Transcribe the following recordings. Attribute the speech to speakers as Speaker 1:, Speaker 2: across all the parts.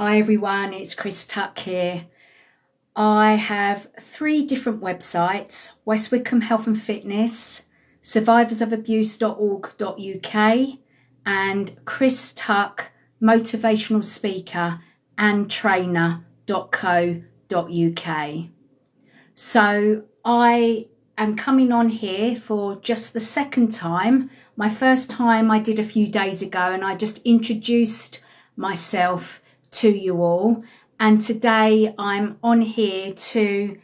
Speaker 1: Hi everyone, it's Chris Tuck here. I have 3 different websites: West Wickham Health and Fitness, survivorsofabuse.org.uk, and Chris Tuck Motivational Speaker and Trainer.co.uk. So I am coming on here for just the second time. My first time I did a few days ago, and I just introduced myself to you all. And today I'm on here to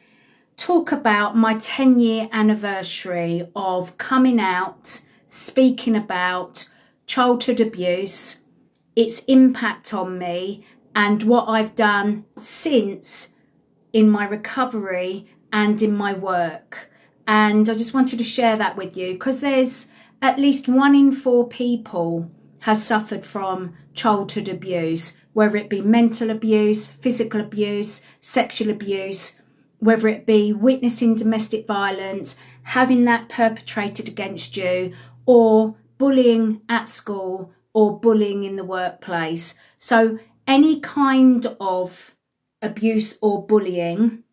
Speaker 1: talk about my 10-year anniversary of coming out, speaking about childhood abuse, its impact on me, and what I've done since in my recovery and in my work. And I just wanted to share that with you because there's at least 1 in 4 people has suffered from childhood abuse, whether it be mental abuse, physical abuse, sexual abuse, whether it be witnessing domestic violence, having that perpetrated against you, or bullying at school or bullying in the workplace. So any kind of abuse or bullying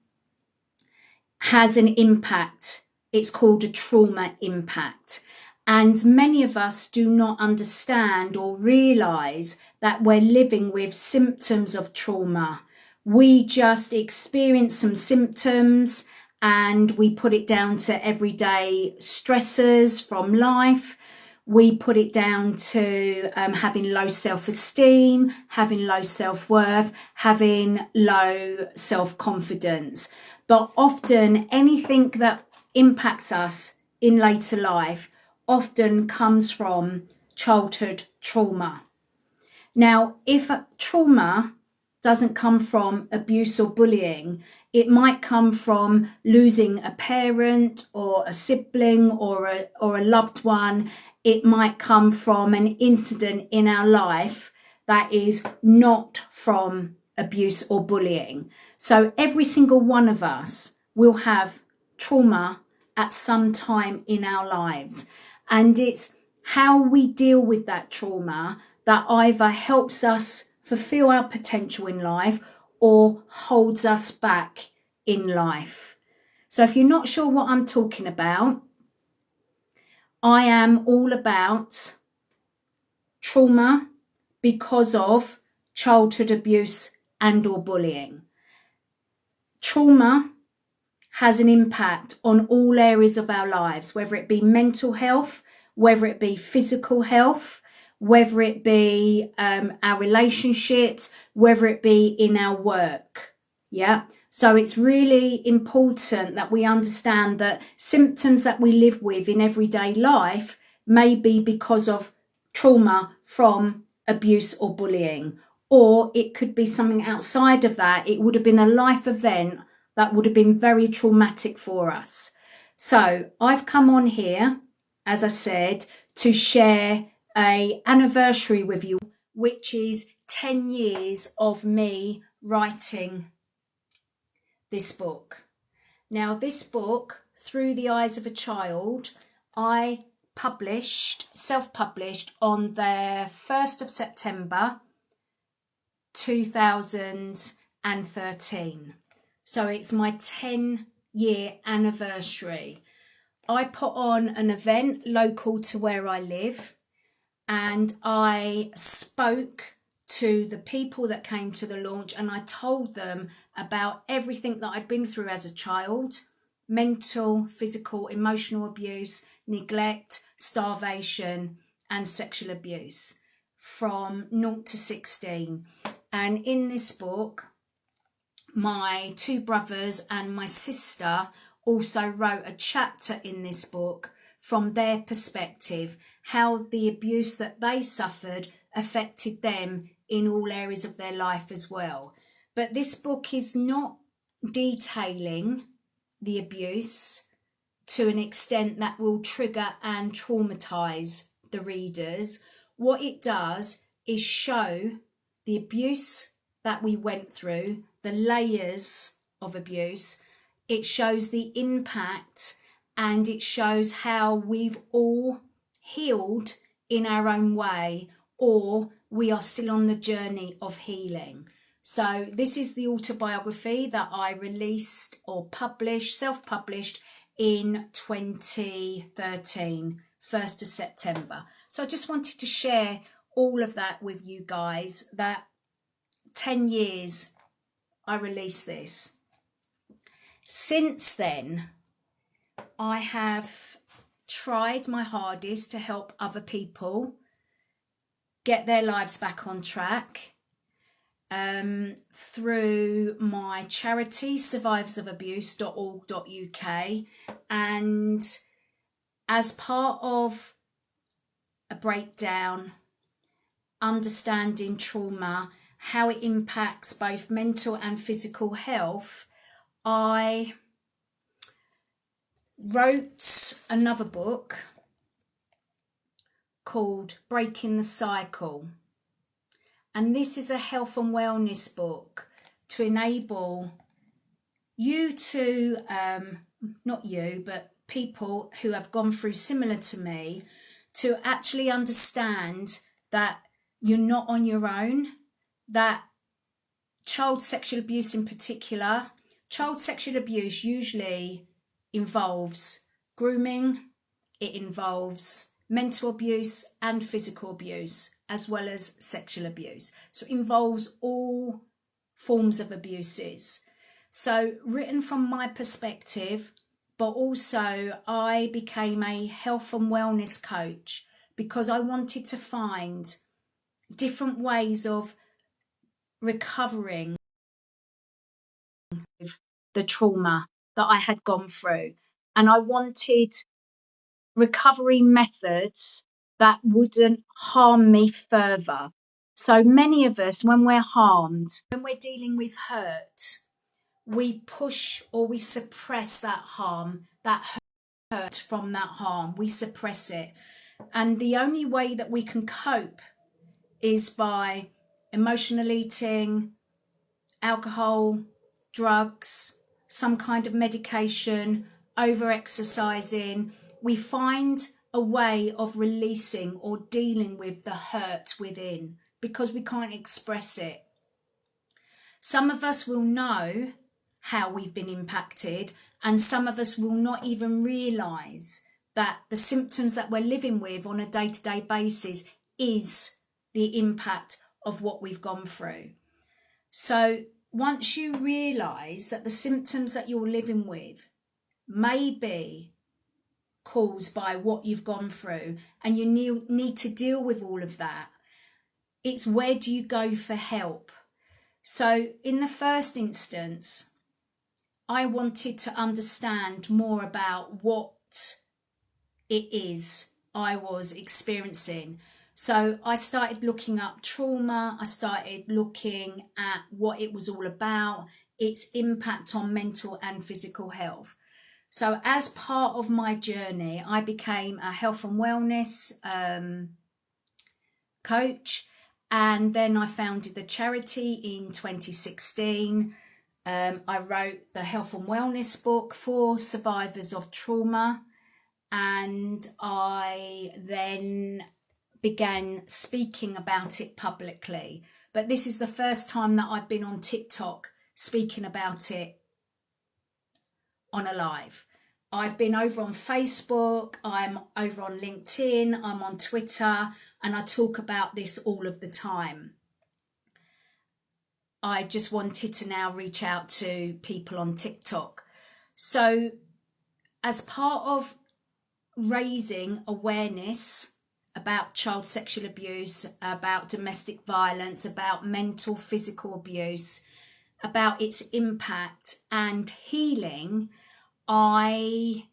Speaker 1: has an impact. It's called a trauma impact. And many of us do not understand or realize that we're living with symptoms of trauma. We just experience some symptoms and we put it down to everyday stressors from life. We put it down to having low self-esteem, having low self-worth, having low self-confidence. But often anything that impacts us in later life often comes from childhood trauma. Now, if trauma doesn't come from abuse or bullying, it might come from losing a parent or a sibling or a loved one. It might come from an incident in our life that is not from abuse or bullying. So every single one of us will have trauma at some time in our lives. And it's how we deal with that trauma that either helps us fulfill our potential in life or holds us back in life. So if you're not sure what I'm talking about, I am all about trauma because of childhood abuse and or bullying. Trauma has an impact on all areas of our lives, whether it be mental health, whether it be physical health, whether it be our relationships, whether it be in our work. Yeah. So it's really important that we understand that symptoms that we live with in everyday life may be because of trauma from abuse or bullying, or it could be something outside of that. It would have been a life event that would have been very traumatic for us. So I've come on here, as I said, to share an anniversary with you, which is 10 years of me writing this book. Now, this book, Through the Eyes of a Child, I self-published on the 1st of September 2013. So it's my 10-year anniversary. I put on an event local to where I live, and I spoke to the people that came to the launch, and I told them about everything that I'd been through as a child: mental, physical, emotional abuse, neglect, starvation, and sexual abuse from 0 to 16. And in this book, my 2 brothers and my sister also wrote a chapter in this book from their perspective, how the abuse that they suffered affected them in all areas of their life as well. But this book is not detailing the abuse to an extent that will trigger and traumatize the readers. What it does is show the abuse that we went through, the layers of abuse. It shows the impact, and it shows how we've all healed in our own way, or we are still on the journey of healing. So this is the autobiography that I released or published, self-published in 2013, 1st of September. So I just wanted to share all of that with you guys, that 10 years I released this. Since then, I have tried my hardest to help other people get their lives back on track through my charity survivorsofabuse.org.uk, and as part of a breakdown, understanding trauma, how it impacts both mental and physical health, I wrote another book called Breaking the Cycle. And this is a health and wellness book to enable you to, not you, but people who have gone through similar to me, to actually understand that you're not on your own, that child sexual abuse in particular, child sexual abuse usually involves grooming, it involves mental abuse and physical abuse, as well as sexual abuse. So it involves all forms of abuses. So written from my perspective, but also I became a health and wellness coach because I wanted to find different ways of recovering the trauma that I had gone through. And I wanted recovery methods that wouldn't harm me further. So many of us, when we're harmed, when we're dealing with hurt, we push or we suppress that harm, that hurt from that harm. We suppress it. And the only way that we can cope is by emotional eating, alcohol, drugs, some kind of medication, over-exercising. We find a way of releasing or dealing with the hurt within because we can't express it. Some of us will know how we've been impacted, and some of us will not even realise that the symptoms that we're living with on a day-to-day basis is the impact of what we've gone through. So once you realise that the symptoms that you're living with may be caused by what you've gone through, and you need to deal with all of that, it's where do you go for help? So in the first instance, I wanted to understand more about what it is I was experiencing. So I started looking up trauma. I started looking at what it was all about, its impact on mental and physical health. So as part of my journey, I became a health and wellness coach. And then I founded the charity in 2016. I wrote the health and wellness book for survivors of trauma. And I then began speaking about it publicly. But this is the first time that I've been on TikTok speaking about it on a live. I've been over on Facebook, I'm over on LinkedIn, I'm on Twitter, and I talk about this all of the time. I just wanted to now reach out to people on TikTok. So as part of raising awareness about child sexual abuse, about domestic violence, about mental, physical abuse, about its impact and healing, I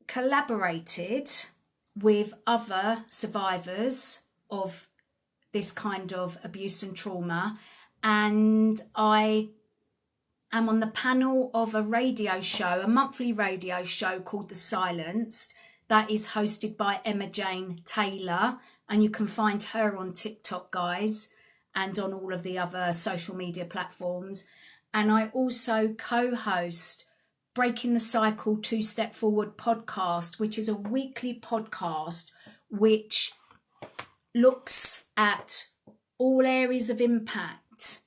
Speaker 1: collaborated with other survivors of this kind of abuse and trauma, and I am on the panel of a radio show, a monthly radio show called The Silenced, that is hosted by Emma Jane Taylor, and you can find her on TikTok, guys, and on all of the other social media platforms. And I also co-host Breaking the Cycle 2 Step Forward podcast, which is a weekly podcast which looks at all areas of impact,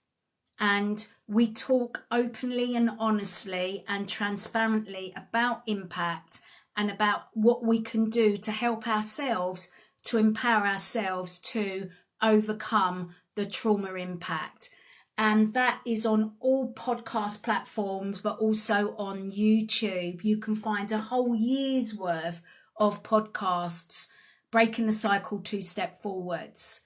Speaker 1: and we talk openly and honestly and transparently about impact and about what we can do to help ourselves, to empower ourselves to overcome the trauma impact. And that is on all podcast platforms, but also on YouTube. You can find a whole year's worth of podcasts, Breaking the Cycle 2 Step Forwards.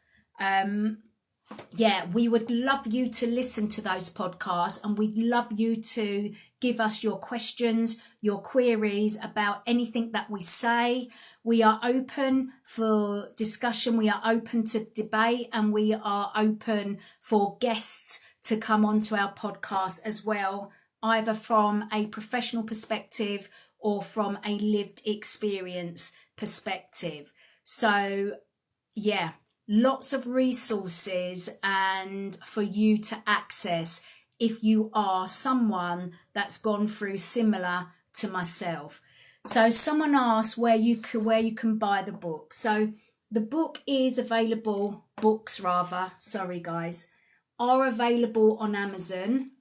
Speaker 1: We would love you to listen to those podcasts, and we'd love you to give us your questions, your queries about anything that we say. We are open for discussion, we are open to debate, and we are open for guests to come onto our podcast as well, either from a professional perspective or from a lived experience perspective. So, yeah, lots of resources and for you to access if you are someone that's gone through similar to myself. So someone asked where you can buy the book. So the book is available, books rather, sorry guys, are available on Amazon.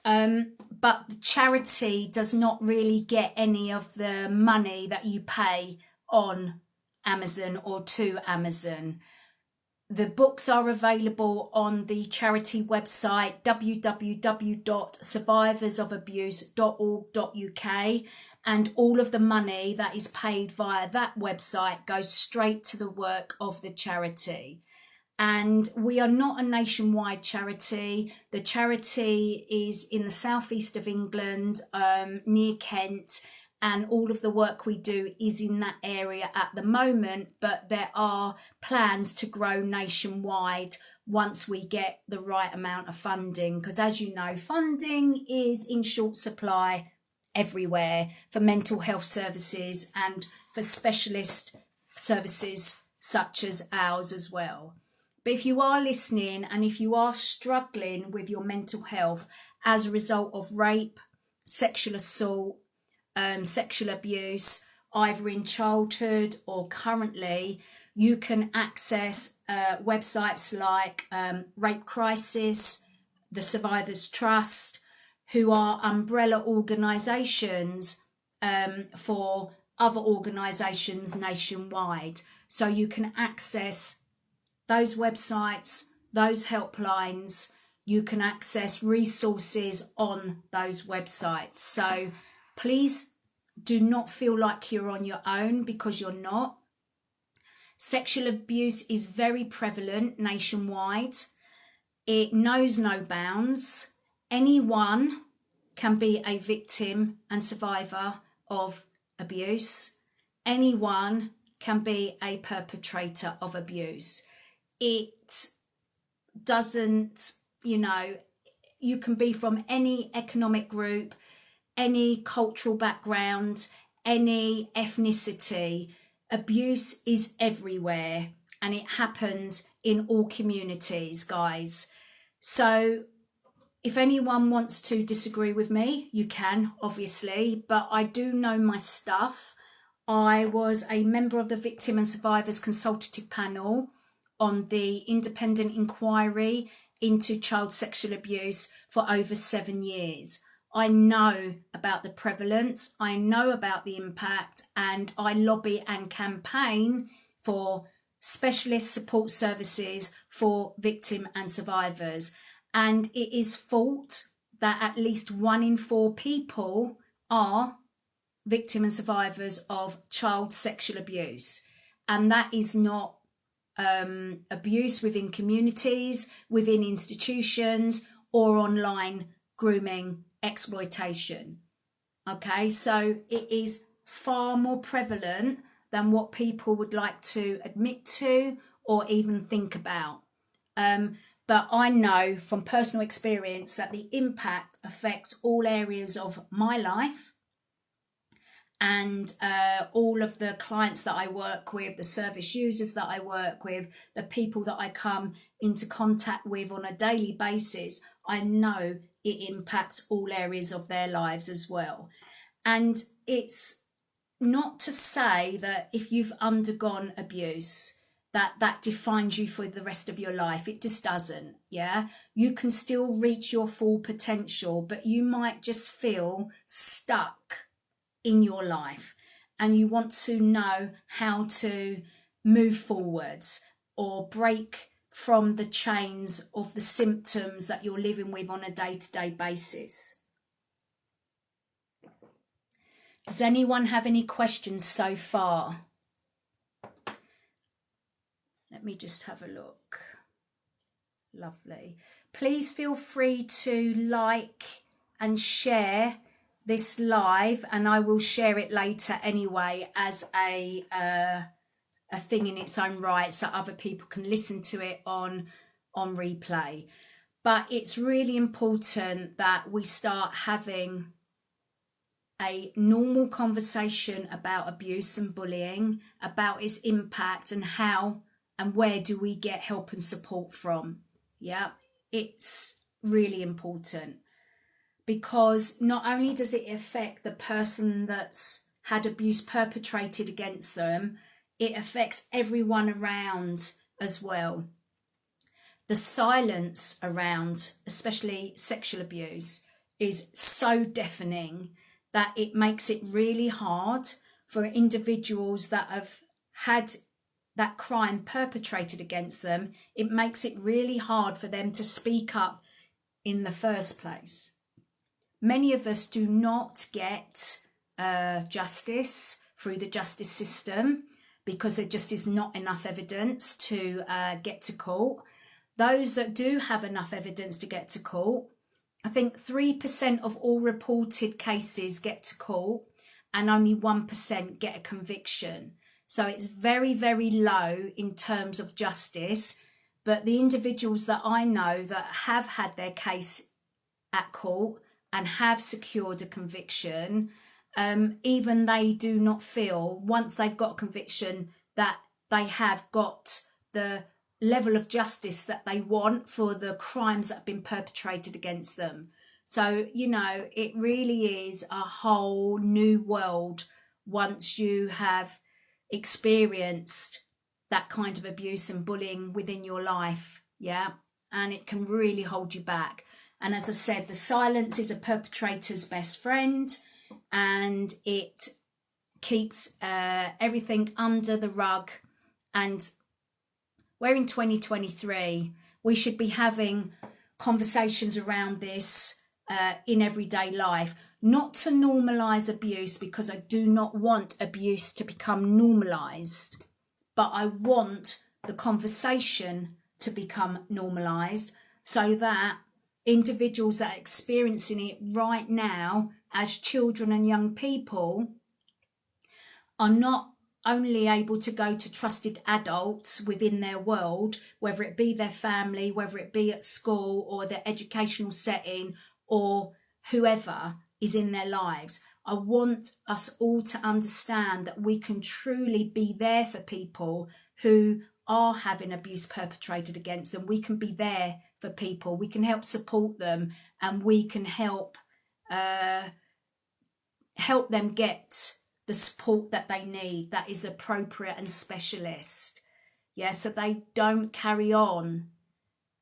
Speaker 1: But the charity does not really get any of the money that you pay on Amazon or to Amazon. The books are available on the charity website www.survivorsofabuse.org.uk, and all of the money that is paid via that website goes straight to the work of the charity. And we are not a nationwide charity. The charity is in the southeast of England, near Kent, and all of the work we do is in that area at the moment, but there are plans to grow nationwide once we get the right amount of funding, because as you know, funding is in short supply everywhere for mental health services and for specialist services such as ours as well. But if you are listening and if you are struggling with your mental health as a result of rape, sexual assault, sexual abuse, either in childhood or currently, you can access websites like Rape Crisis, the Survivors Trust, who are umbrella organisations for other organisations nationwide. So you can access those websites, those helplines, you can access resources on those websites. So please do not feel like you're on your own, because you're not. Sexual abuse is very prevalent nationwide. It knows no bounds. Anyone can be a victim and survivor of abuse. Anyone can be a perpetrator of abuse. It doesn't, you can be from any economic group, any cultural background, any ethnicity. Abuse is everywhere and it happens in all communities, guys. So if anyone wants to disagree with me, you can, obviously, but I do know my stuff. I was a member of the Victim and Survivors Consultative Panel on the independent inquiry into child sexual abuse for over 7 years. I know about the prevalence, I know about the impact, and I lobby and campaign for specialist support services for victim and survivors. And it is thought that at least 1 in 4 people are victim and survivors of child sexual abuse. And that is not abuse within communities, within institutions, or online grooming exploitation. Okay, so it is far more prevalent than what people would like to admit to or even think about. But I know from personal experience that the impact affects all areas of my life, and all of the clients that I work with, the service users that I work with, the people that I come into contact with on a daily basis, I know it impacts all areas of their lives as well. And it's not to say that if you've undergone abuse that defines you for the rest of your life. It just doesn't. Yeah, you can still reach your full potential, but you might just feel stuck in your life, and you want to know how to move forwards or break from the chains of the symptoms that you're living with on a day-to-day basis. Does anyone have any questions so far? Let me just have a look. Lovely. Please feel free to like and share this live, and I will share it later anyway as a thing in its own right, so other people can listen to it on replay. But it's really important that we start having a normal conversation about abuse and bullying, about its impact, and how and where do we get help and support from. Yeah, it's really important, because not only does it affect the person that's had abuse perpetrated against them, it affects everyone around as well. The silence around, especially sexual abuse, is so deafening that it makes it really hard for individuals that have had that crime perpetrated against them. It makes it really hard for them to speak up in the first place. Many of us do not get justice through the justice system because there just is not enough evidence to get to court. Those that do have enough evidence to get to court, I think 3% of all reported cases get to court and only 1% get a conviction. So it's very, very low in terms of justice. But the individuals that I know that have had their case at court and have secured a conviction, even they do not feel, once they've got a conviction, that they have got the level of justice that they want for the crimes that have been perpetrated against them. So, you know, it really is a whole new world once you have experienced that kind of abuse and bullying within your life. Yeah, and it can really hold you back. And as I said, the silence is a perpetrator's best friend, and it keeps everything under the rug. And we're in 2023. We should be having conversations around this in everyday life, not to normalise abuse, because I do not want abuse to become normalised, but I want the conversation to become normalised so that individuals that are experiencing it right now as children and young people are not only able to go to trusted adults within their world, whether it be their family, whether it be at school or their educational setting or whoever is in their lives. I want us all to understand that we can truly be there for people who are having abuse perpetrated against them. We can be there for people. We can help support them, and we can help them get the support that they need, that is appropriate and specialist. Yeah, so they don't carry on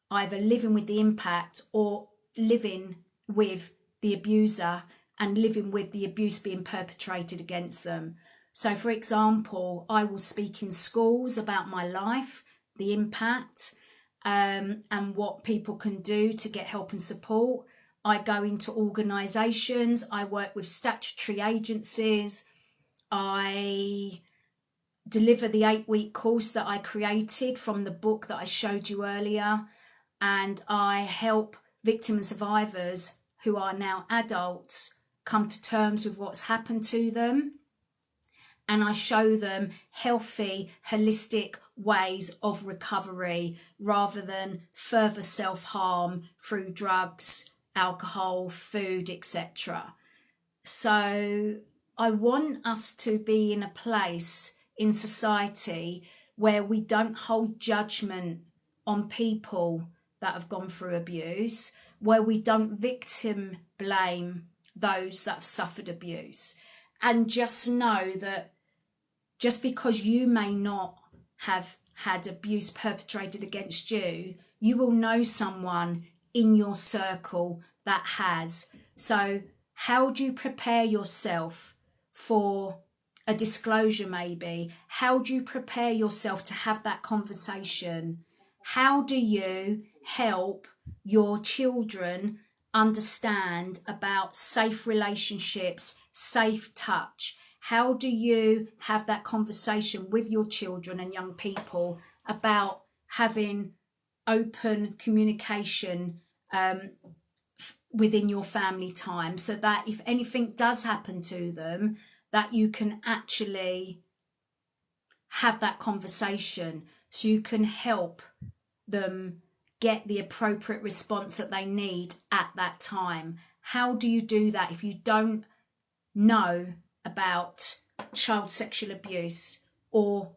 Speaker 1: either living with the impact or living with the abuser and living with the abuse being perpetrated against them. So, for example, I will speak in schools about my life, the impact, and what people can do to get help and support. I go into organisations, I work with statutory agencies, I deliver the 8-week course that I created from the book that I showed you earlier, and I help victims and survivors who are now adults come to terms with what's happened to them, and I show them healthy, holistic ways of recovery rather than further self-harm through drugs, alcohol, food, etc. So I want us to be in a place in society where we don't hold judgment on people that have gone through abuse, where we don't victim blame those that have suffered abuse, and just know that just because you may not have had abuse perpetrated against you, you will know someone in your circle that has. So how do you prepare yourself for a disclosure maybe? How do you prepare yourself to have that conversation? How do you help your children understand about safe relationships, safe touch? How do you have that conversation with your children and young people about having open communication within your family time, so that if anything does happen to them, that you can actually have that conversation, so you can help them get the appropriate response that they need at that time? How do you do that if you don't know about child sexual abuse or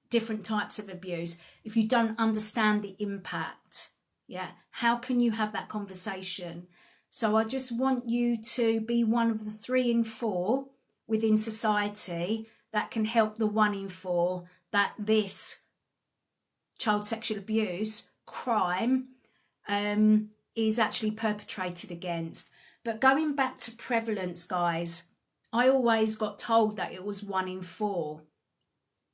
Speaker 1: different types of abuse, if you don't understand the impact? Yeah, how can you have that conversation? So I just want you to be one of the 3 in 4 within society that can help the 1 in 4 that this child sexual abuse crime is actually perpetrated against. But going back to prevalence, guys, I always got told that it was 1 in 4.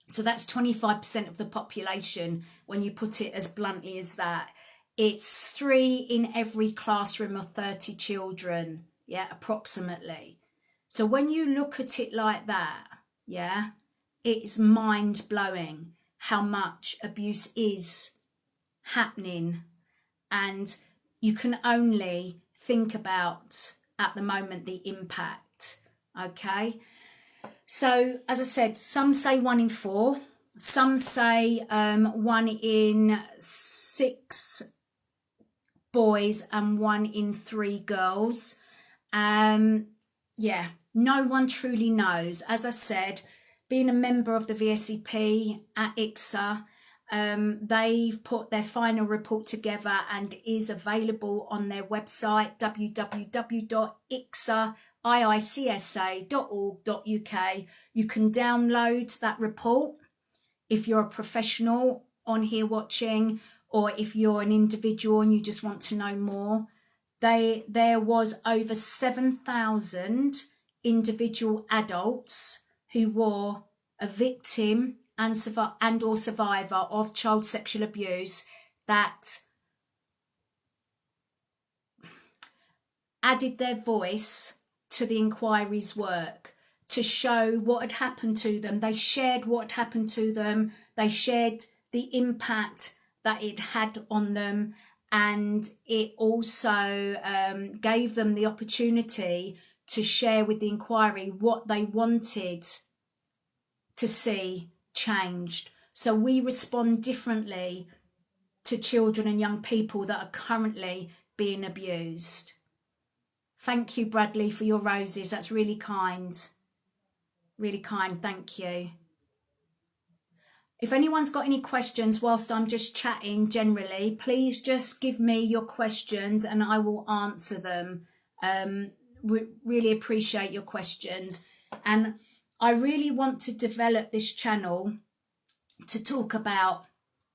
Speaker 1: So that's 25% of the population when you put it as bluntly as that. It's 3 in every classroom of 30 children, yeah, approximately. So when you look at it like that, yeah, it's mind-blowing how much abuse is happening. And you can only think about, at the moment, the impact, okay? So, as I said, some say 1 in 4. Some say 1 in 6 boys and 1 in 3 girls. Yeah, no one truly knows. As I said, being a member of the VSEP at ICSA, they've put their final report together and is available on their website, www.icsa.org.uk. You can download that report if you're a professional on here watching, or if you're an individual and you just want to know more. There was over 7,000 individual adults who were a victim and or survivor of child sexual abuse that added their voice to the inquiry's work to show what had happened to them. They shared what had happened to them. They shared the impact that it had on them, and it also gave them the opportunity to share with the inquiry what they wanted to see changed. So we respond differently to children and young people that are currently being abused. Thank you, Bradley, for your roses. That's really kind. Really kind, thank you. If anyone's got any questions whilst I'm just chatting generally, please just give me your questions and I will answer them. Really appreciate your questions. And I really want to develop this channel to talk about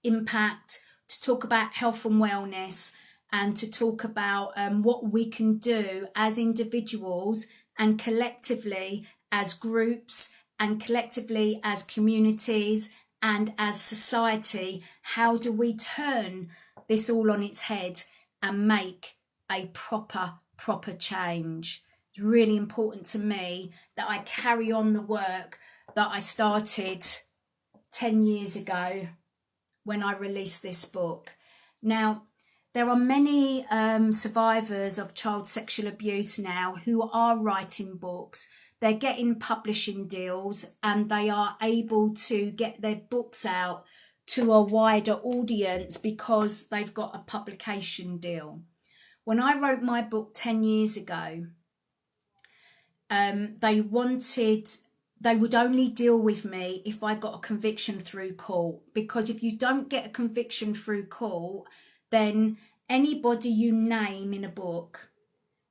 Speaker 1: impact, to talk about health and wellness, and to talk about what we can do as individuals and collectively as groups and collectively as communities and as society. How do we turn this all on its head and make a proper change? It's really important to me that I carry on the work that I started 10 years ago when I released this book. Now, there are many survivors of child sexual abuse now who are writing books. They're getting publishing deals and they are able to get their books out to a wider audience because they've got a publication deal. When I wrote my book 10 years ago, they would only deal with me if I got a conviction through court, because if you don't get a conviction through court, then anybody you name in a book,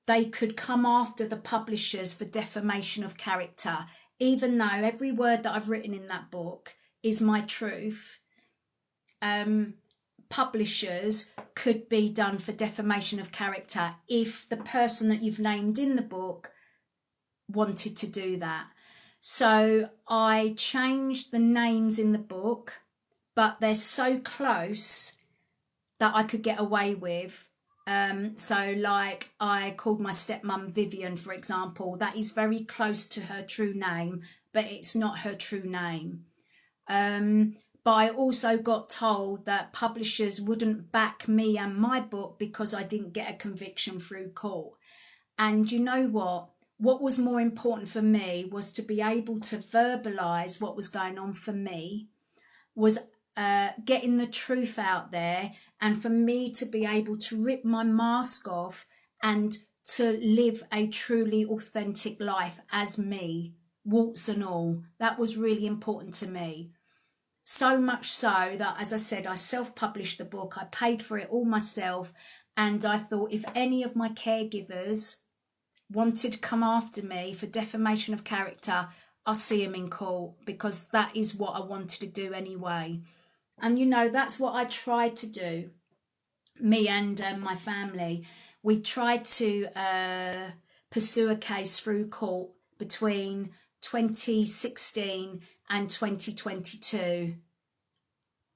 Speaker 1: they could come after the publishers for defamation of character, even though every word that I've written in that book is my truth. publishers could be done for defamation of character if the person that you've named in the book wanted to do that. So I changed the names in the book, but they're so close that I could get away with. So like I called my stepmom Vivian, for example. That is very close to her true name, but it's not her true name. But I also got told that publishers wouldn't back me and my book because I didn't get a conviction through court. And you know what? What was more important for me was to be able to verbalise what was going on for me, was getting the truth out there, and for me to be able to rip my mask off and to live a truly authentic life as me, warts and all. That was really important to me. So much so that, as I said, I self-published the book. I paid for it all myself. And I thought if any of my caregivers wanted to come after me for defamation of character, I'll see them in court, because that is what I wanted to do anyway. And, you know, that's what I tried to do. Me and my family, we tried to pursue a case through court between 2016 and 2022.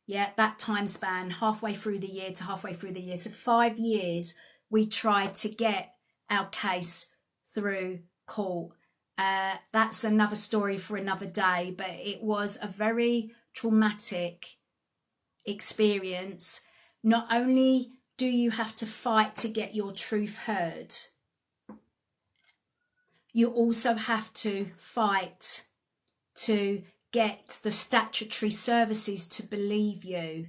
Speaker 1: Yeah, that time span, halfway through the year to halfway through the year. So 5 years we tried to get our case through court. That's another story for another day, but it was a very traumatic experience. Not only do you have to fight to get your truth heard, you also have to fight to get the statutory services to believe you.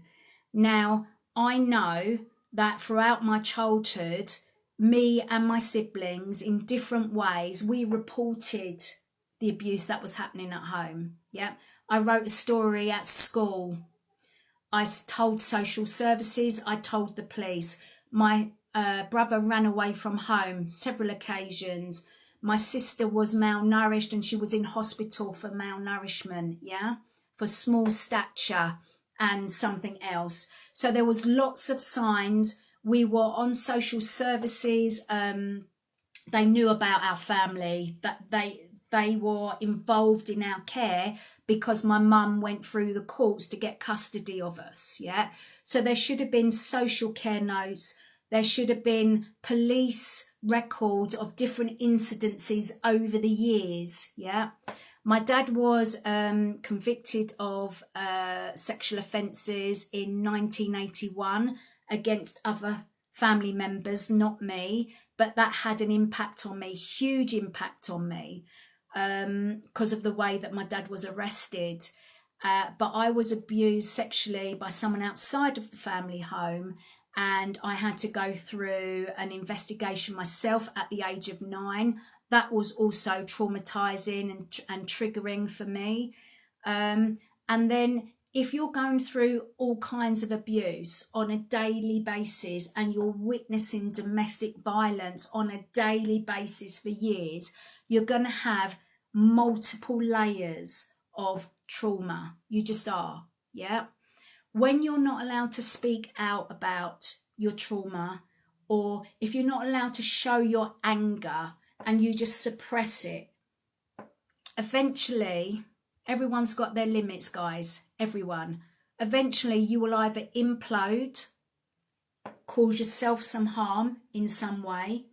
Speaker 1: Now, I know that throughout my childhood, me and my siblings, in different ways, we reported the abuse that was happening at home. Yeah, I wrote a story at school. I told social services, I told the police. My brother ran away from home several occasions. My sister was malnourished and she was in hospital for malnourishment, yeah, for small stature and something else. So there was lots of signs. We were on social services. They knew about our family, that they were involved in our care because my mum went through the courts to get custody of us, yeah? So there should have been social care notes. There should have been police records of different incidences over the years, yeah? My dad was convicted of sexual offences in 1981 against other family members, not me, but that had an impact on me, huge impact on me, because of the way that my dad was arrested. But I was abused sexually by someone outside of the family home, and I had to go through an investigation myself at the age of 9. That was also traumatizing and triggering for me. And then if you're going through all kinds of abuse on a daily basis and you're witnessing domestic violence on a daily basis for years, you're going to have multiple layers of trauma. You just are, yeah? When you're not allowed to speak out about your trauma, or if you're not allowed to show your anger and you just suppress it, eventually, everyone's got their limits, guys, everyone. Eventually, you will either implode, cause yourself some harm in some way,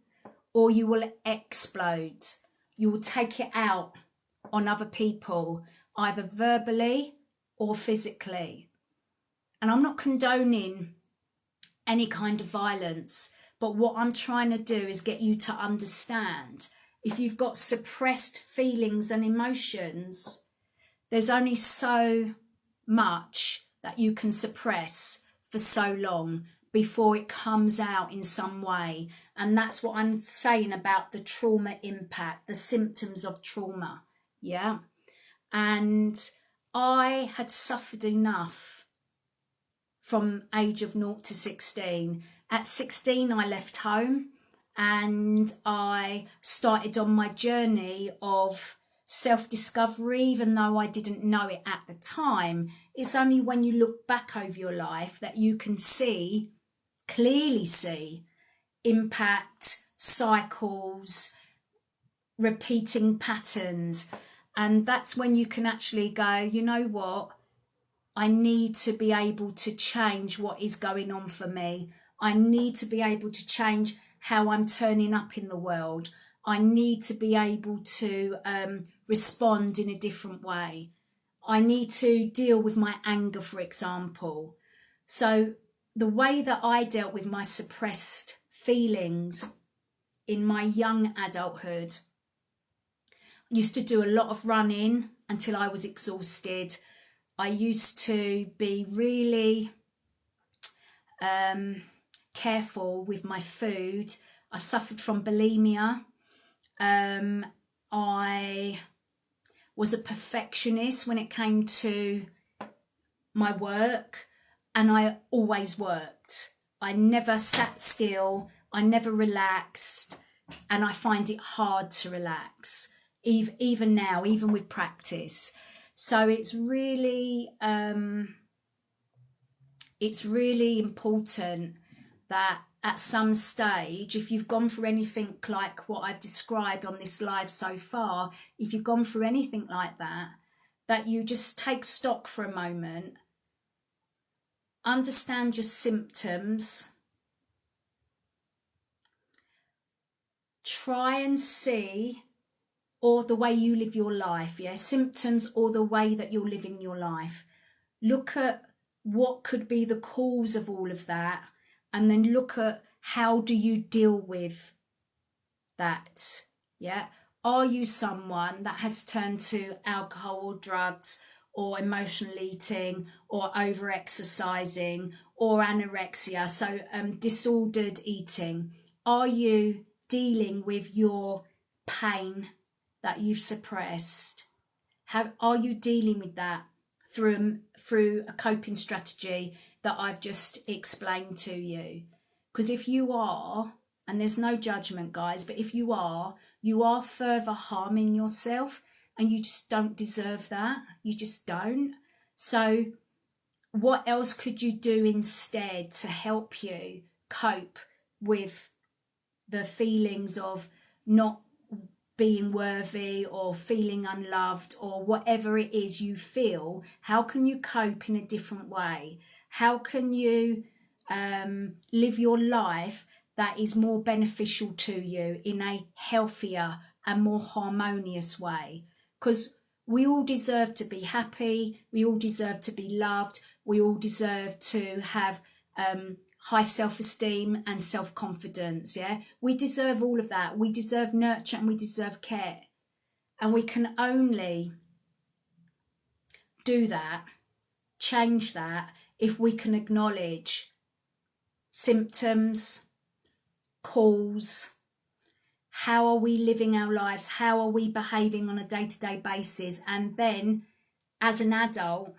Speaker 1: or you will explode. You will take it out on other people, either verbally or physically. And I'm not condoning any kind of violence, but what I'm trying to do is get you to understand, if you've got suppressed feelings and emotions, there's only so much that you can suppress for so long before it comes out in some way. And that's what I'm saying about the trauma impact, the symptoms of trauma, yeah? And I had suffered enough from age of 0 to 16. At 16, I left home and I started on my journey of self-discovery, even though I didn't know it at the time. It's only when you look back over your life that you can clearly see impact, cycles, repeating patterns. And that's when you can actually go, you know what? I need to be able to change what is going on for me. I need to be able to change how I'm turning up in the world. I need to be able to respond in a different way. I need to deal with my anger, for example. So the way that I dealt with my suppressed feelings in my young adulthood, I used to do a lot of running until I was exhausted. I used to be really careful with my food. I suffered from bulimia. I was a perfectionist when it came to my work, and I always worked. I never sat still. I never relaxed, and I find it hard to relax, even now, even with practice. So it's really important that at some stage, if you've gone through anything like what I've described on this live so far, if you've gone through anything like that, that you just take stock for a moment, understand your symptoms, try and see, or the way you live your life, symptoms or the way that you're living your life. Look at what could be the cause of all of that, and then look at how do you deal with that. Are you someone that has turned to alcohol or drugs or emotional eating or over exercising or anorexia, so disordered eating? Are you dealing with your pain that you've suppressed? Are you dealing with that through a coping strategy that I've just explained to you? Because if you are, and there's no judgment, guys, but if you are further harming yourself, and you just don't deserve that. You just don't. So what else could you do instead to help you cope with the feelings of not being worthy or feeling unloved or whatever it is you feel? How can you cope in a different way? How can you live your life that is more beneficial to you in a healthier and more harmonious way? Because we all deserve to be happy, we all deserve to be loved, we all deserve to have high self-esteem and self-confidence. We deserve all of that. We deserve nurture and we deserve care, and we can only do that, change that, if we can acknowledge symptoms, cause, how are we living our lives, how are we behaving on a day-to-day basis, and then as an adult,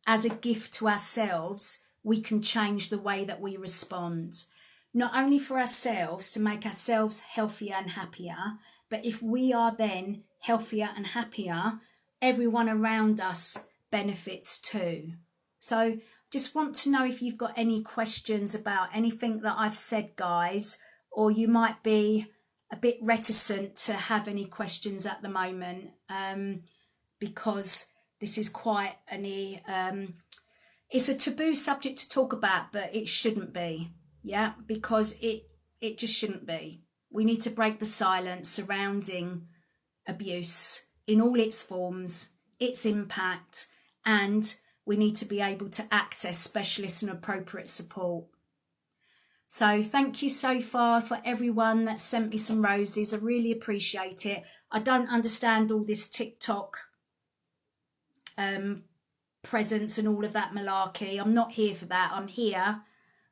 Speaker 1: as a gift to ourselves, we can change the way that we respond, not only for ourselves to make ourselves healthier and happier, but if we are then healthier and happier, everyone around us benefits too. So just want to know if you've got any questions about anything that I've said, guys, or you might be a bit reticent to have any questions at the moment, because this is quite it's a taboo subject to talk about, but it shouldn't be, because it just shouldn't be. We need to break the silence surrounding abuse in all its forms, its impact, and we need to be able to access specialist and appropriate support. So thank you so far for everyone that sent me some roses. I really appreciate it. I don't understand all this TikTok presence and all of that malarkey. I'm not here for that. I'm here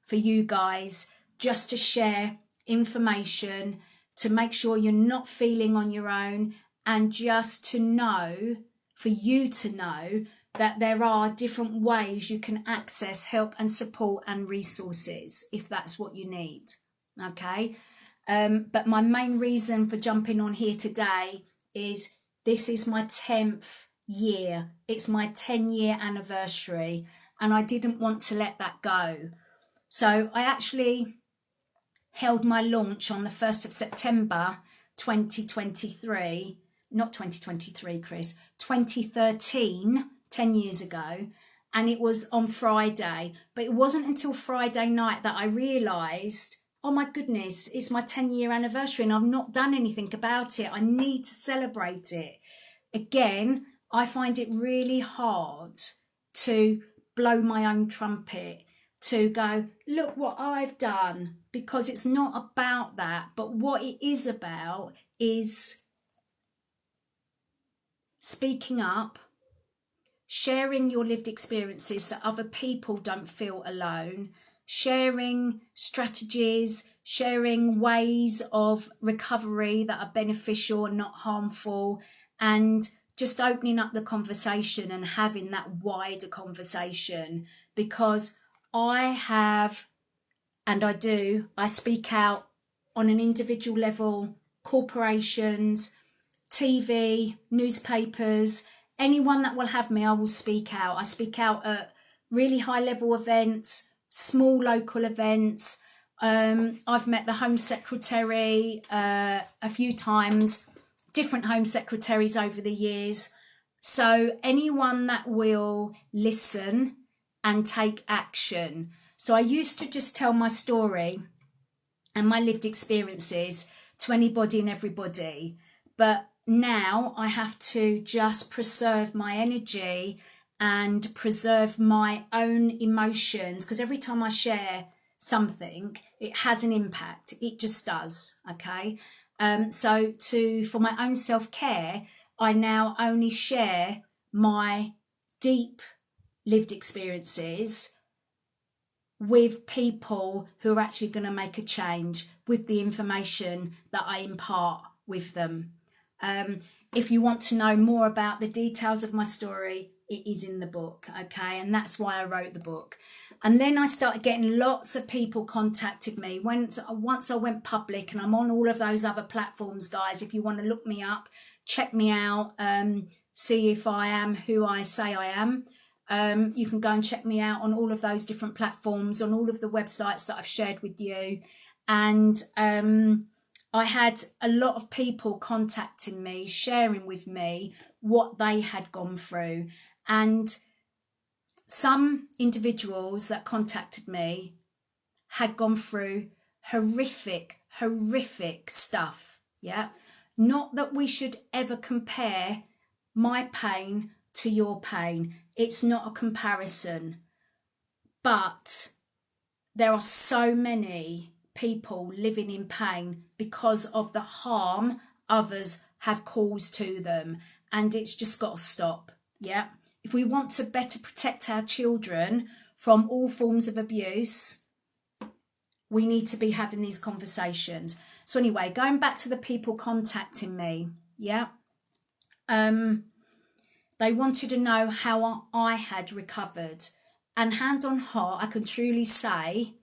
Speaker 1: for you guys just to share information, to make sure you're not feeling on your own, and just to know, for you to know, that there are different ways you can access help and support and resources if that's what you need. Okay. But my main reason for jumping on here today is this is my 10th year. It's my 10-year anniversary, and I didn't want to let that go. So I actually held my launch on the 1st of September 2023, not 2023, Chris, 2013, 10 years ago, and it was on Friday. But it wasn't until Friday night that I realised, oh my goodness, it's my 10-year anniversary and I've not done anything about it. I need to celebrate it. Again, I find it really hard to blow my own trumpet, to go, look what I've done, because it's not about that. But what it is about is speaking up, sharing your lived experiences so other people don't feel alone, sharing strategies, sharing ways of recovery that are beneficial and not harmful, and just opening up the conversation and having that wider conversation. Because I have, and I speak out on an individual level, corporations, TV, newspapers, anyone that will have me, I will speak out. I speak out at really high level events, small local events. I've met the Home Secretary a few times, different Home Secretaries over the years. So anyone that will listen and take action. So I used to just tell my story and my lived experiences to anybody and everybody. But now I have to just preserve my energy and preserve my own emotions, because every time I share something, it has an impact. It just does. Okay. So for my own self-care, I now only share my deep lived experiences with people who are actually going to make a change with the information that I impart with them. If you want to know more about the details of my story, it is in the book, okay? And that's why I wrote the book. And then I started getting lots of people contacted me. Once I went public, and I'm on all of those other platforms, guys. If you want to look me up, check me out, see if I am who I say I am. You can go and check me out on all of those different platforms, on all of the websites that I've shared with you. And I had a lot of people contacting me, sharing with me what they had gone through. And some individuals that contacted me had gone through horrific stuff. Yeah. Not that we should ever compare my pain to your pain. It's not a comparison. But there are so many people living in pain because of the harm others have caused to them. And it's just got to stop. Yeah. If we want to better protect our children from all forms of abuse, we need to be having these conversations. So anyway, going back to the people contacting me, yeah. They wanted to know how I had recovered. And hand on heart, I can truly say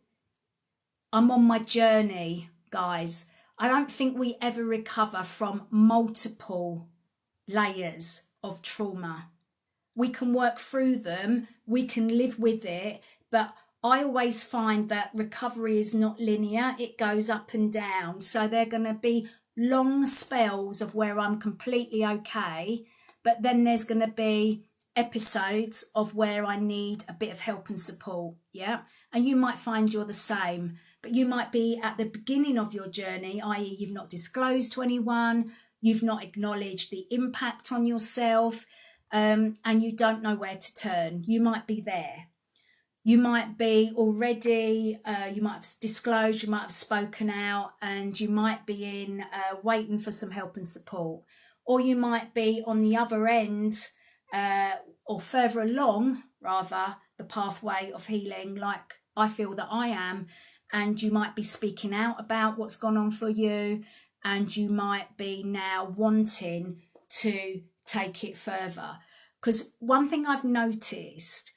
Speaker 1: I'm on my journey, guys. I don't think we ever recover from multiple layers of trauma. We can work through them, we can live with it, but I always find that recovery is not linear. It goes up and down. So there are going to be long spells of where I'm completely okay, but then there's going to be episodes of where I need a bit of help and support. Yeah. And you might find you're the same, but you might be at the beginning of your journey, i.e. you've not disclosed to anyone, you've not acknowledged the impact on yourself, and you don't know where to turn. You might be there. You might be already, you might have disclosed, you might have spoken out, and you might be in waiting for some help and support. Or you might be on the other end, or further along, rather, the pathway of healing, like I feel that I am, and you might be speaking out about what's gone on for you, and you might be now wanting to take it further. Because one thing I've noticed,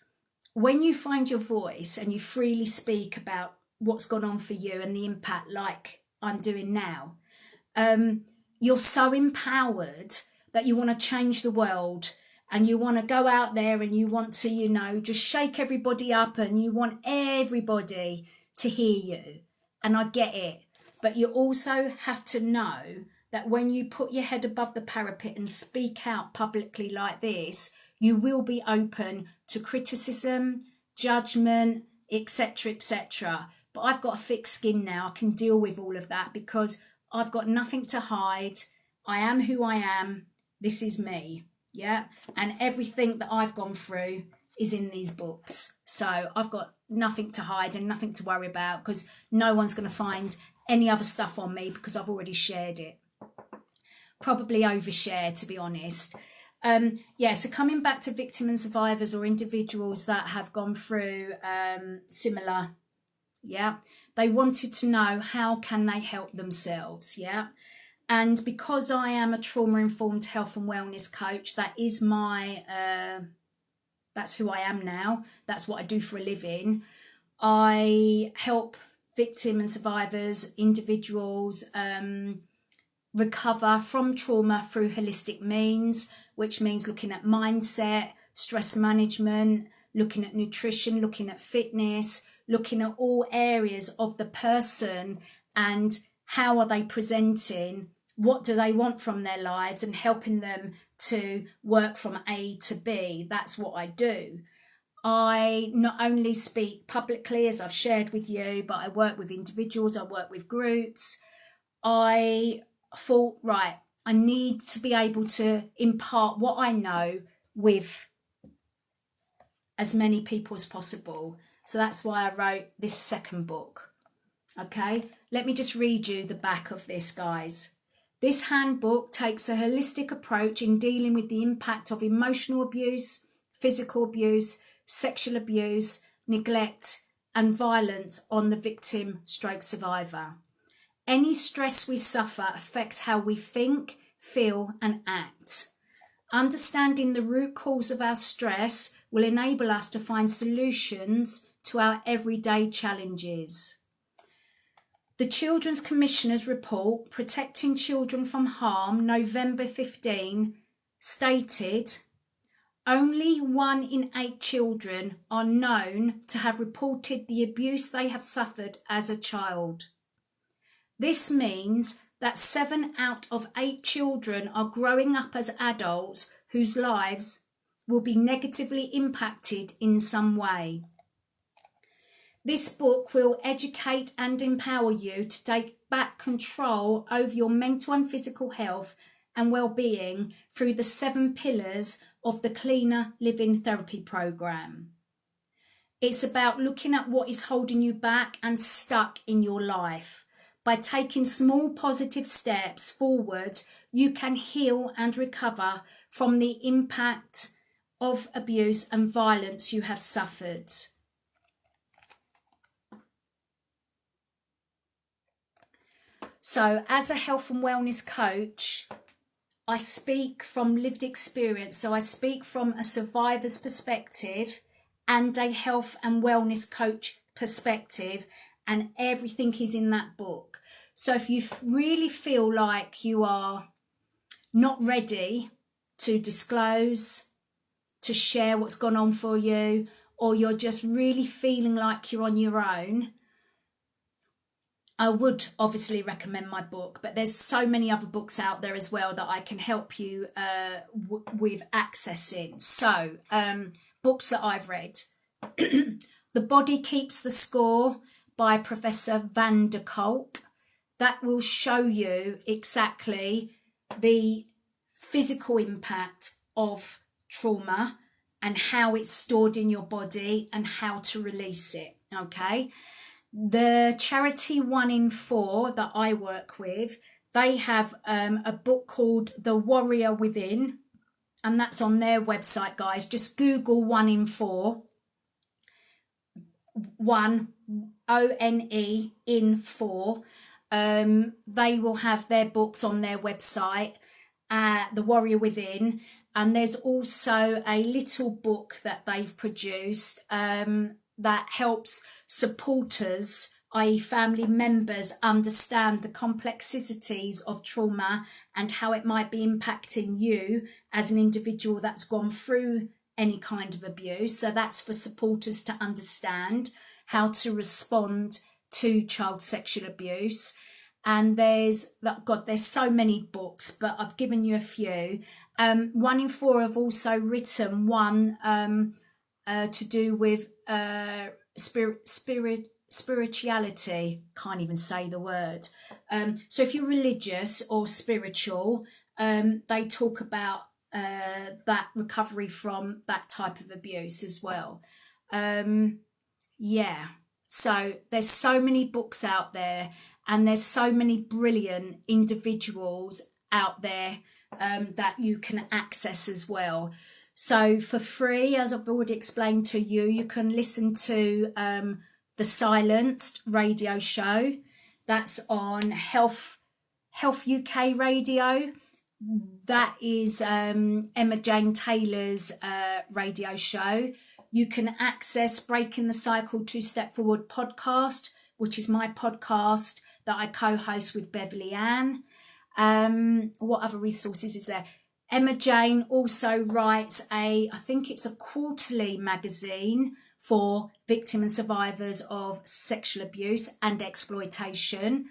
Speaker 1: when you find your voice and you freely speak about what's gone on for you and the impact, like I'm doing now, you're so empowered that you want to change the world and you want to go out there and you want to, you know, just shake everybody up and you want everybody to hear you. And I get it. But you also have to know that when you put your head above the parapet and speak out publicly like this, you will be open to criticism, judgment, etc., etc. But I've got a thick skin now. I can deal with all of that because I've got nothing to hide. I am who I am. This is me. Yeah. And everything that I've gone through is in these books. So I've got nothing to hide and nothing to worry about because no one's going to find any other stuff on me because I've already shared it. Probably overshare, to be honest. So coming back to victim and survivors or individuals that have gone through similar, they wanted to know how can they help themselves, and because I am a trauma-informed health and wellness coach, that is my that's who I am now. That's what I do for a living. I help victim and survivors, individuals, recover from trauma through holistic means, which means looking at mindset, stress management, looking at nutrition, looking at fitness, looking at all areas of the person and how are they presenting, what do they want from their lives, and helping them to work from A to B. That's what I do. I not only speak publicly, as I've shared with you, but I work with individuals, I work with groups. I thought, right, I need to be able to impart what I know with as many people as possible. So that's why I wrote this second book. Okay, let me just read you the back of this, guys. This handbook takes a holistic approach in dealing with the impact of emotional abuse, physical abuse, sexual abuse, neglect, and violence on the victim/survivor. Any stress we suffer affects how we think, feel, and act. Understanding the root cause of our stress will enable us to find solutions to our everyday challenges. The Children's Commissioner's report, Protecting Children from Harm, November 15, stated, only 1 in 8 children are known to have reported the abuse they have suffered as a child. This means that 7 out of 8 children are growing up as adults whose lives will be negatively impacted in some way. This book will educate and empower you to take back control over your mental and physical health and well-being through the 7 pillars of the Cleaner Living Therapy Program. It's about looking at what is holding you back and stuck in your life. By taking small positive steps forward, you can heal and recover from the impact of abuse and violence you have suffered. So, as a health and wellness coach, I speak from lived experience. So I speak from a survivor's perspective and a health and wellness coach perspective, and everything is in that book. So if you really feel like you are not ready to disclose, to share what's gone on for you, or you're just really feeling like you're on your own, I would obviously recommend my book, but there's so many other books out there as well that I can help you with accessing. So, books that I've read. The Body Keeps the Score by Professor Van der Kolk. That will show you exactly the physical impact of trauma and how it's stored in your body and how to release it, okay? The charity 1 in 4 that I work with, they have a book called The Warrior Within, and that's on their website, guys. Just Google 1 in 4, 1, O-N-E, in 4. They will have their books on their website, The Warrior Within, and there's also a little book that they've produced that helps supporters i.e. family members, understand the complexities of trauma and how it might be impacting you as an individual that's gone through any kind of abuse. So that's for supporters to understand how to respond to child sexual abuse. And there's so many books, but I've given you a few. 1 in 4 have also written one to do with spirituality. Can't even say the word. So if you're religious or spiritual, they talk about that recovery from that type of abuse as well. Yeah. So there's so many books out there, and there's so many brilliant individuals out there that you can access as well. So for free, as I've already explained to you, you can listen to the Silenced radio show. That's on Health UK Radio. That is Emma Jane Taylor's radio show. You can access Breaking the Cycle 2 Step Forward podcast, which is my podcast that I co-host with Beverly Ann. What other resources is there? Emma Jane also writes I think it's a quarterly magazine for victims and survivors of sexual abuse and exploitation.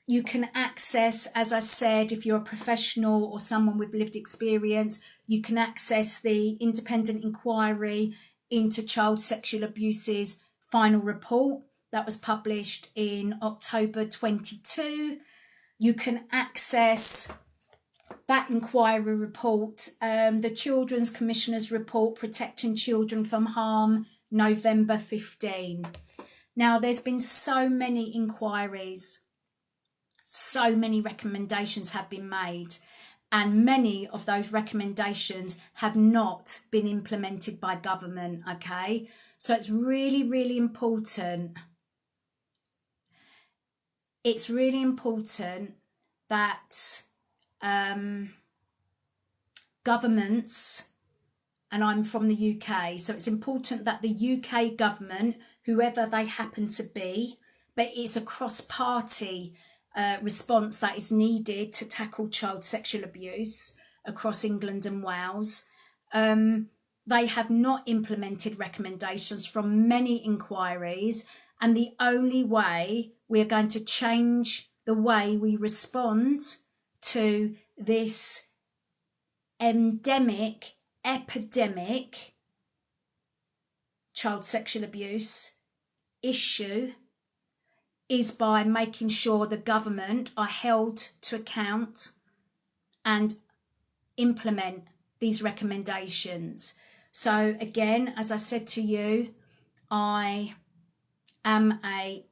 Speaker 1: You can access, as I said, if you're a professional or someone with lived experience, you can access the independent inquiry into child sexual abuse's final report that was published in October 22. You can access that inquiry report, the Children's Commissioner's report, Protecting Children from Harm, November 15. Now, there's been so many inquiries, so many recommendations have been made, and many of those recommendations have not been implemented by government, okay? So it's really, really important. It's really important that governments, and I'm from the UK, so it's important that the UK government, whoever they happen to be, but it's a cross-party response that is needed to tackle child sexual abuse across England and Wales. They have not implemented recommendations from many inquiries, and the only way we're going to change the way we respond to this epidemic child sexual abuse issue is by making sure the government are held to account and implement these recommendations. So again, as I said to you, I'm a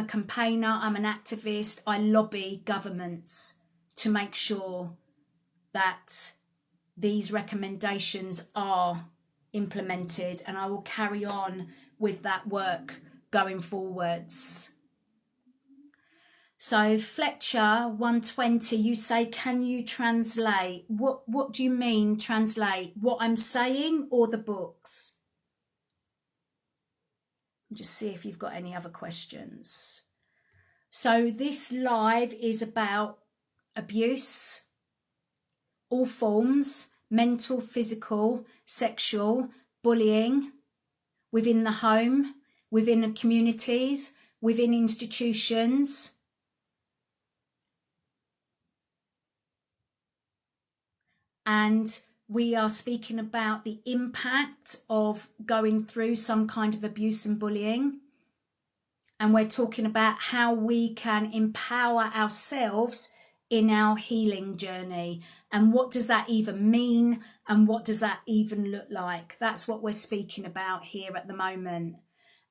Speaker 1: campaigner, I'm an activist, I lobby governments to make sure that these recommendations are implemented, and I will carry on with that work going forwards. So Fletcher 120, you say, can you translate? What do you mean translate? What I'm saying or the books? Just see if you've got any other questions. So this live is about abuse, all forms, mental, physical, sexual, bullying within the home, within the communities, within institutions. And we are speaking about the impact of going through some kind of abuse and bullying. And we're talking about how we can empower ourselves in our healing journey. And what does that even mean? And what does that even look like? That's what we're speaking about here at the moment.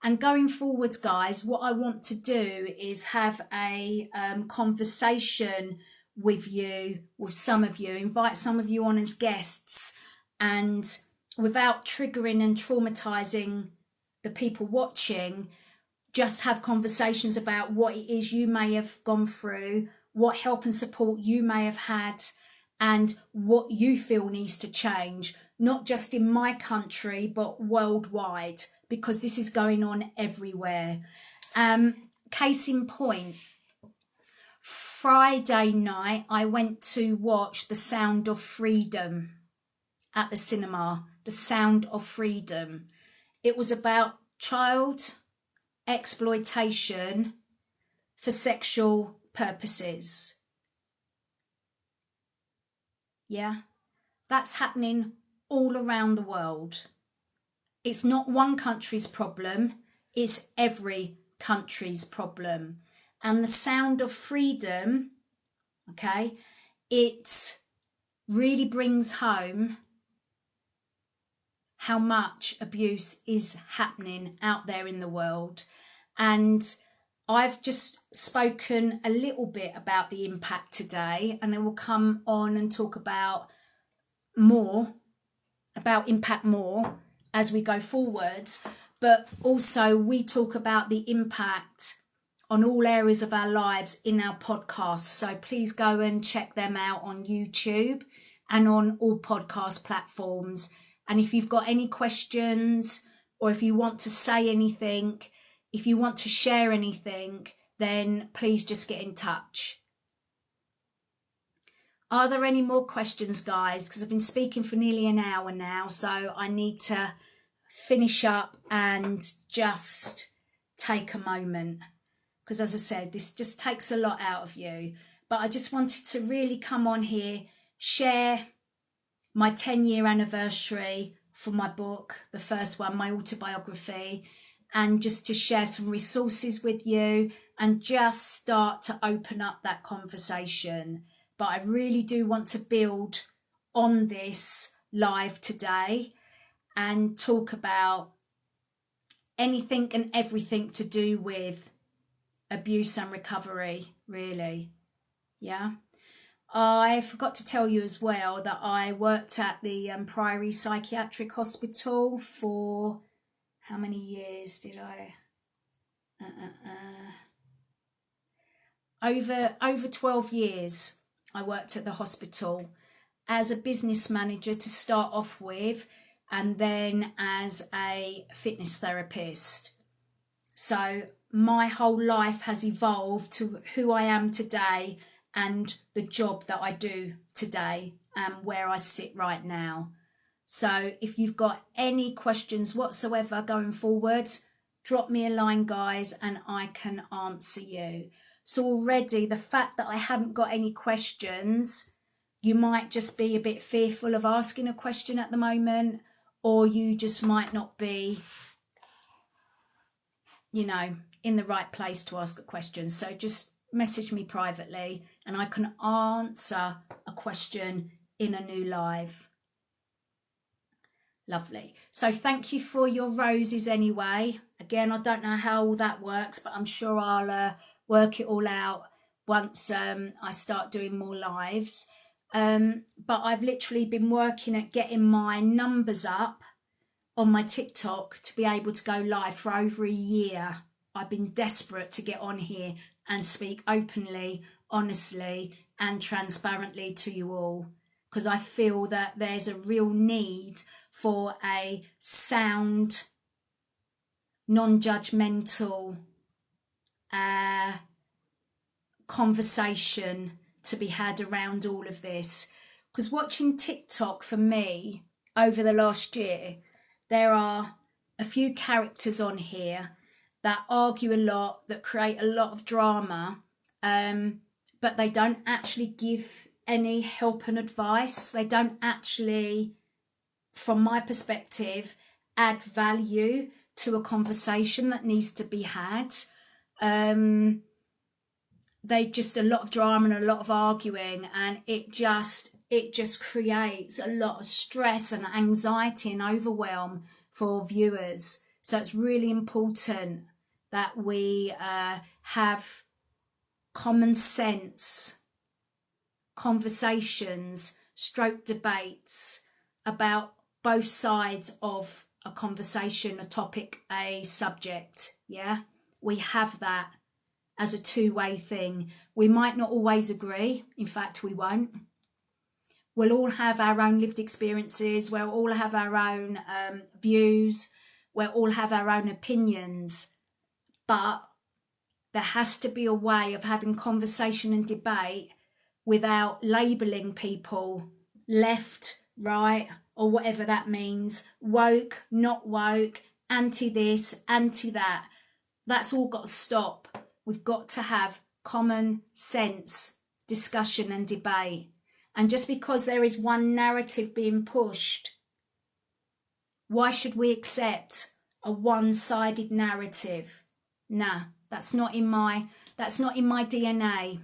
Speaker 1: And going forwards, guys, what I want to do is have a conversation with you, with some of you, invite some of you on as guests, and without triggering and traumatizing the people watching, just have conversations about what it is you may have gone through, what help and support you may have had, and what you feel needs to change, not just in my country, but worldwide, because this is going on everywhere. Case in point, Friday night, I went to watch The Sound of Freedom at the cinema. The Sound of Freedom. It was about child exploitation for sexual purposes. Yeah, that's happening all around the world. It's not one country's problem, it's every country's problem. And The Sound of Freedom, okay, it really brings home how much abuse is happening out there in the world. And I've just spoken a little bit about the impact today, and I will come on and talk about impact more as we go forwards. But also we talk about the impact on all areas of our lives in our podcasts. So please go and check them out on YouTube and on all podcast platforms. And if you've got any questions, or if you want to say anything, if you want to share anything, then please just get in touch. Are there any more questions, guys? Because I've been speaking for nearly an hour now, so I need to finish up and just take a moment. Because as I said, this just takes a lot out of you. But I just wanted to really come on here, share my 10-year anniversary for my book, the first one, my autobiography, and just to share some resources with you and just start to open up that conversation. But I really do want to build on this live today and talk about anything and everything to do with abuse and recovery, really. Yeah. I forgot to tell you as well that I worked at the Priory Psychiatric Hospital for how many years did I? Over 12 years I worked at the hospital as a business manager to start off with, and then as a fitness therapist. So my whole life has evolved to who I am today and the job that I do today and where I sit right now. So if you've got any questions whatsoever going forward, drop me a line, guys, and I can answer you. So already the fact that I haven't got any questions, you might just be a bit fearful of asking a question at the moment, or you just might not be, in the right place to ask a question. So just message me privately and I can answer a question in a new live. Lovely. So thank you for your roses anyway. Again, I don't know how all that works, but I'm sure I'll work it all out once I start doing more lives. But I've literally been working at getting my numbers up on my TikTok to be able to go live for over a year. I've been desperate to get on here and speak openly, honestly, and transparently to you all, because I feel that there's a real need for a sound, non-judgmental conversation to be had around all of this. Because watching TikTok for me over the last year, there are a few characters on here that argue a lot, that create a lot of drama, but they don't actually give any help and advice. They don't actually, from my perspective, add value to a conversation that needs to be had. They just a lot of drama and a lot of arguing, and it just creates a lot of stress and anxiety and overwhelm for viewers. So it's really important that we have common sense conversations, stroke debates about both sides of a conversation, a topic, a subject. Yeah, we have that as a two-way thing. We might not always agree. In fact, we won't. We'll all have our own lived experiences. We'll all have our own views. We'll all have our own opinions. But there has to be a way of having conversation and debate without labelling people left, right, or whatever that means. Woke, not woke, anti this, anti that. That's all got to stop. We've got to have common sense discussion and debate. And just because there is one narrative being pushed, why should we accept a one-sided narrative? Nah, that's not in my DNA.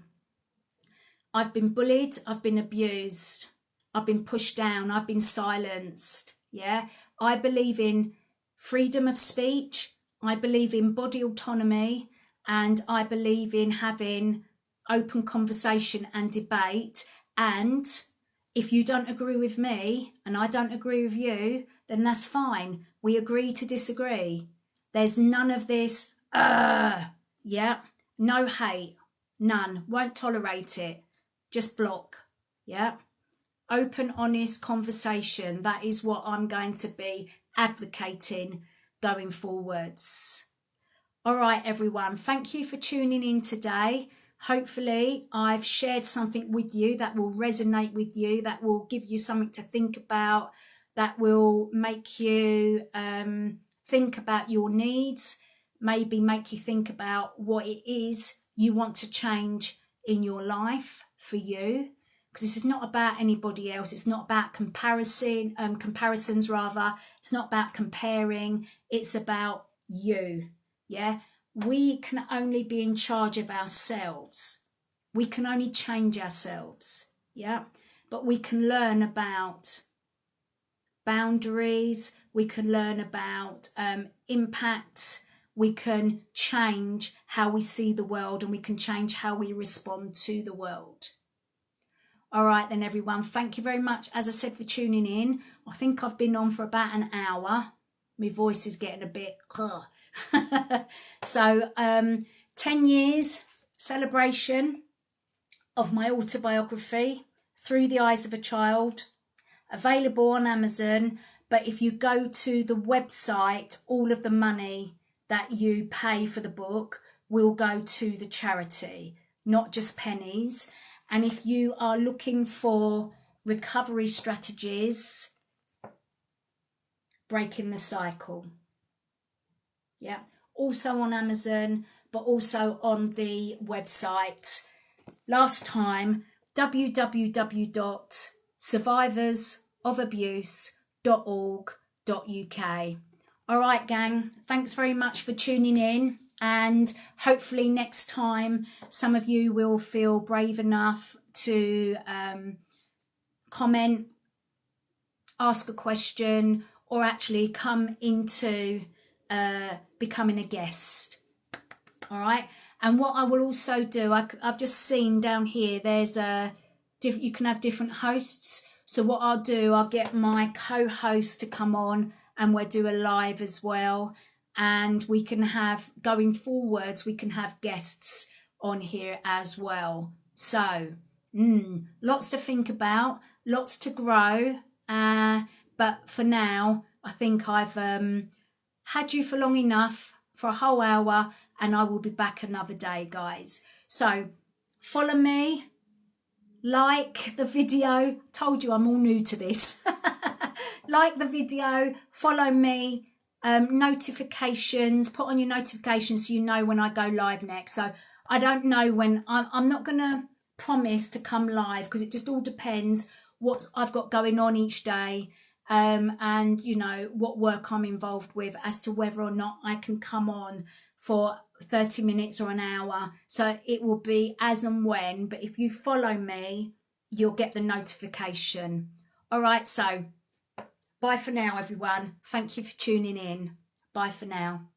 Speaker 1: I've been bullied, I've been abused, I've been pushed down, I've been silenced. Yeah, I believe in freedom of speech, I believe in body autonomy, and I believe in having open conversation and debate. And if you don't agree with me and I don't agree with you, then that's fine. We agree to disagree. There's none of this, yeah, no hate, none, won't tolerate it, just block, yeah. Open, honest conversation, that is what I'm going to be advocating going forwards. All right, everyone, thank you for tuning in today. Hopefully I've shared something with you that will resonate with you, that will give you something to think about, that will make you think about your needs, maybe make you think about what it is you want to change in your life for you. Because this is not about anybody else. It's not about comparisons rather. It's not about comparing. It's about you. Yeah. We can only be in charge of ourselves. We can only change ourselves. Yeah. But we can learn about boundaries. We can learn about impact. We can change how we see the world, and we can change how we respond to the world. All right then, everyone. Thank you very much, as I said, for tuning in. I think I've been on for about an hour. My voice is getting a bit... So 10 years celebration of my autobiography, Through the Eyes of a Child, available on Amazon. But if you go to the website, all of the money that you pay for the book will go to the charity, not just pennies. And if you are looking for recovery strategies, Breaking the Cycle. Yeah, also on Amazon, but also on the website. Last time, www.survivorsofabuse.org.uk. All right, gang, thanks very much for tuning in. And hopefully next time, some of you will feel brave enough to comment, ask a question, or actually come into becoming a guest. All right. And what I will also do, I've just seen down here, there's you can have different hosts. So what I'll do, I'll get my co-host to come on, and we'll do a live as well. And we can have, going forwards, we can have guests on here as well. So lots to think about, lots to grow. But for now, I think I've had you for long enough, for a whole hour, and I will be back another day, guys. So follow me, like the video. Told you I'm all new to this. Like the video, follow me, notifications, put on your notifications so you know when I go live next. So I don't know when, I'm not going to promise to come live, because it just all depends what I've got going on each day. And you know what work I'm involved with as to whether or not I can come on for 30 minutes or an hour. So it will be as and when, but if you follow me, you'll get the notification. All right, so bye for now, everyone. Thank you for tuning in. Bye for now.